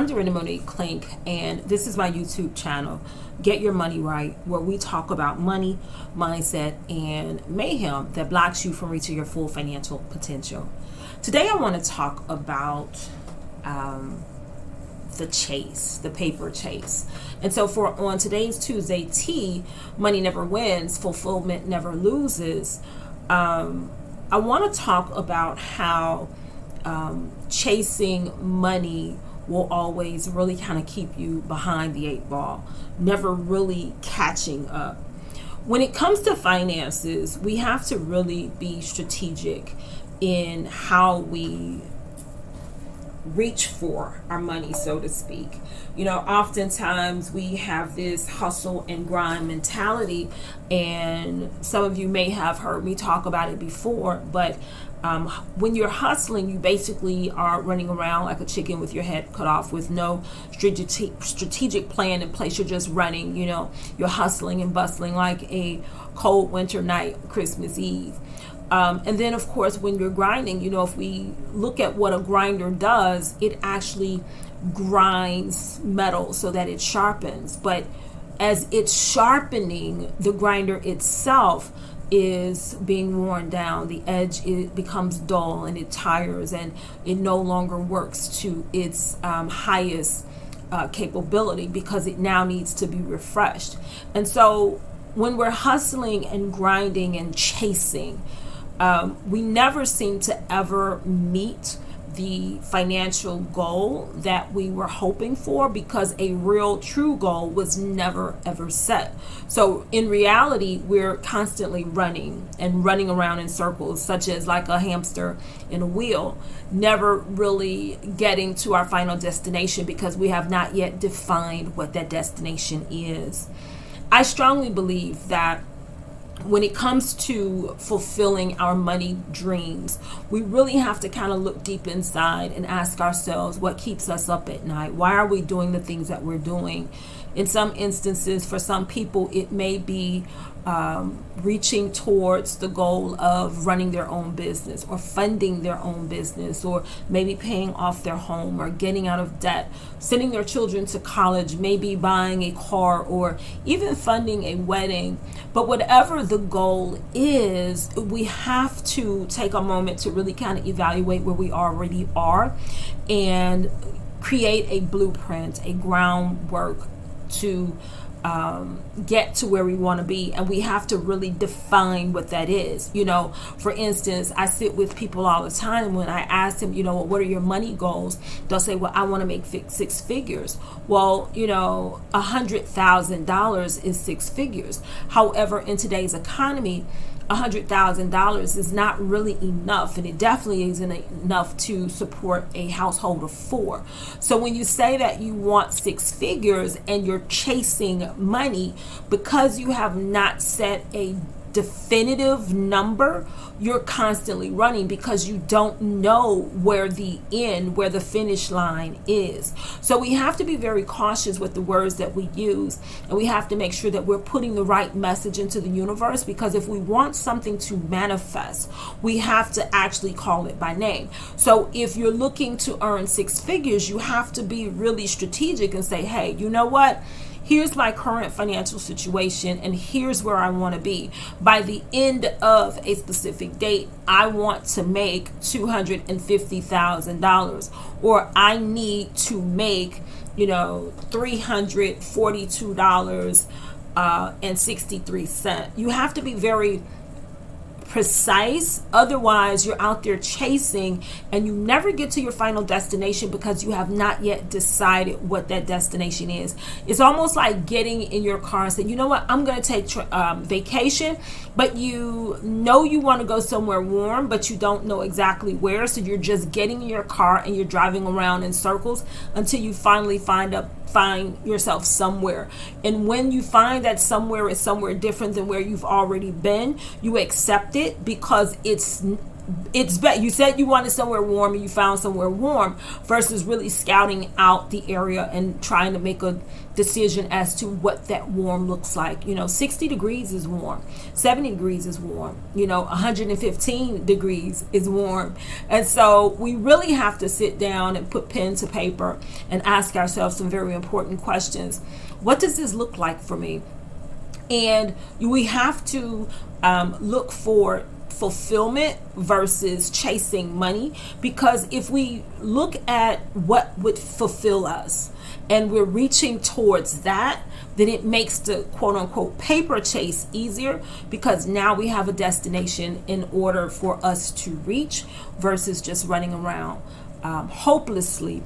I'm Dorinda Monique Klink, and this is my YouTube channel, Get Your Money Right, where we talk about money, mindset, and mayhem that blocks you from reaching your full financial potential. Today, I want to talk about the chase, the paper chase. And so on today's Tuesday Tea, Money Never Wins, Fulfillment Never Loses, I want to talk about how chasing money will always really kind of keep you behind the eight ball, never really catching up. When it comes to finances, we have to really be strategic in how we reach for our money, so to speak. You know, oftentimes we have this hustle and grind mentality, and some of you may have heard me talk about it before, but when you're hustling, you basically are running around like a chicken with your head cut off with no strategic plan in place. You're just running, you know, you're hustling and bustling like a cold winter night, Christmas Eve. And then, of course, when you're grinding, you know, if we look at what a grinder does, it actually grinds metal so that it sharpens. But as it's sharpening, the grinder itself is being worn down. The edge, it becomes dull and it tires and it no longer works to its highest capability because it now needs to be refreshed. And so when we're hustling and grinding and chasing, we never seem to ever meet the financial goal that we were hoping for because a real true goal was never ever set. So in reality, we're constantly running around in circles, such as like a hamster in a wheel, never really getting to our final destination because we have not yet defined what that destination is. I strongly believe that when it comes to fulfilling our money dreams, we really have to kind of look deep inside and ask ourselves what keeps us up at night. Why are we doing the things that we're doing? In some instances, for some people, it may be reaching towards the goal of running their own business or funding their own business, or maybe paying off their home or getting out of debt, sending their children to college, maybe buying a car or even funding a wedding. But whatever the goal is, we have to take a moment to really kind of evaluate where we already are and create a blueprint, a groundwork to get to where we want to be. And we have to really define what that is. You know, for instance, I sit with people all the time. When I ask them, you know, well, what are your money goals? They'll say, well, I want to make six figures. Well, you know, $100,000 is six figures. However, in today's economy, $100,000 is not really enough, and it definitely isn't enough to support a household of four. So when you say that you want six figures and you're chasing money because you have not set a definitive number, you're constantly running because you don't know where the finish line is. So we have to be very cautious with the words that we use, and we have to make sure that we're putting the right message into the universe, because if we want something to manifest, we have to actually call it by name. So if you're looking to earn six figures, you have to be really strategic and say, hey, you know what? Here's my current financial situation, and here's where I want to be. By the end of a specific date, I want to make $250,000, or I need to make, you know, $342.63. You have to be very precise. Otherwise, you're out there chasing and you never get to your final destination because you have not yet decided what that destination is. It's almost like getting in your car and saying, you know what, I'm going to take vacation, but you know you want to go somewhere warm, but you don't know exactly where. So you're just getting in your car and you're driving around in circles until you finally find yourself somewhere. And when you find that somewhere is somewhere different than where you've already been, you accept it because it's it's you said you wanted somewhere warm and you found somewhere warm, versus really scouting out the area and trying to make a decision as to what that warm looks like. 60 degrees is warm, 70 degrees is warm, 115 degrees is warm. And so we really have to sit down and put pen to paper and ask ourselves some very important questions. What does this look like for me? And we have to look for fulfillment versus chasing money, because if we look at what would fulfill us and we're reaching towards that, then it makes the quote unquote paper chase easier, because now we have a destination in order for us to reach, versus just running around hopelessly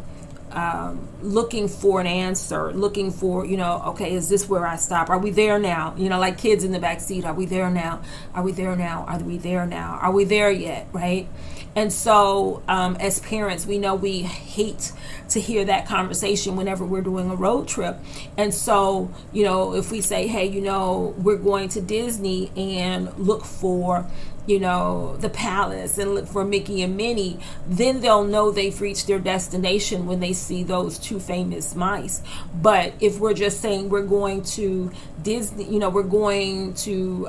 looking for an answer, looking for, okay, is this where I stop? Are we there now? Like kids in the back seat, are we there now? Are we there now? Are we there now? Are we there yet? Right? And so as parents, we know we hate to hear that conversation whenever we're doing a road trip. And so, if we say, hey, we're going to Disney and look for the palace and look for Mickey and Minnie, then they'll know they've reached their destination when they see those two famous mice. But if we're just saying we're going to Disney, we're going to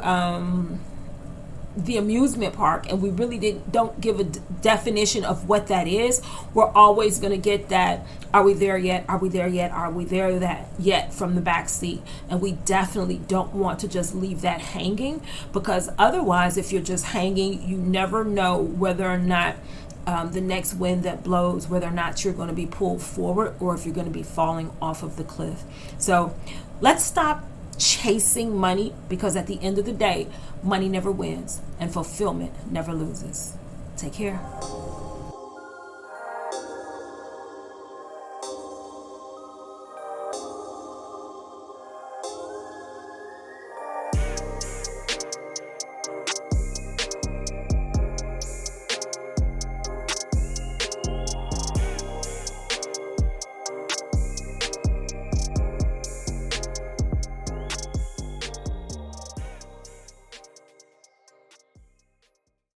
the amusement park, and we really don't give a definition of what that is, we're always going to get that, are we there yet? Are we there yet? Are we there that yet, from the back seat? And we definitely don't want to just leave that hanging, because otherwise, if you're just hanging, you never know whether or not the next wind that blows, whether or not you're going to be pulled forward or if you're going to be falling off of the cliff. So let's stop chasing money, because at the end of the day, money never wins and fulfillment never loses. Take care.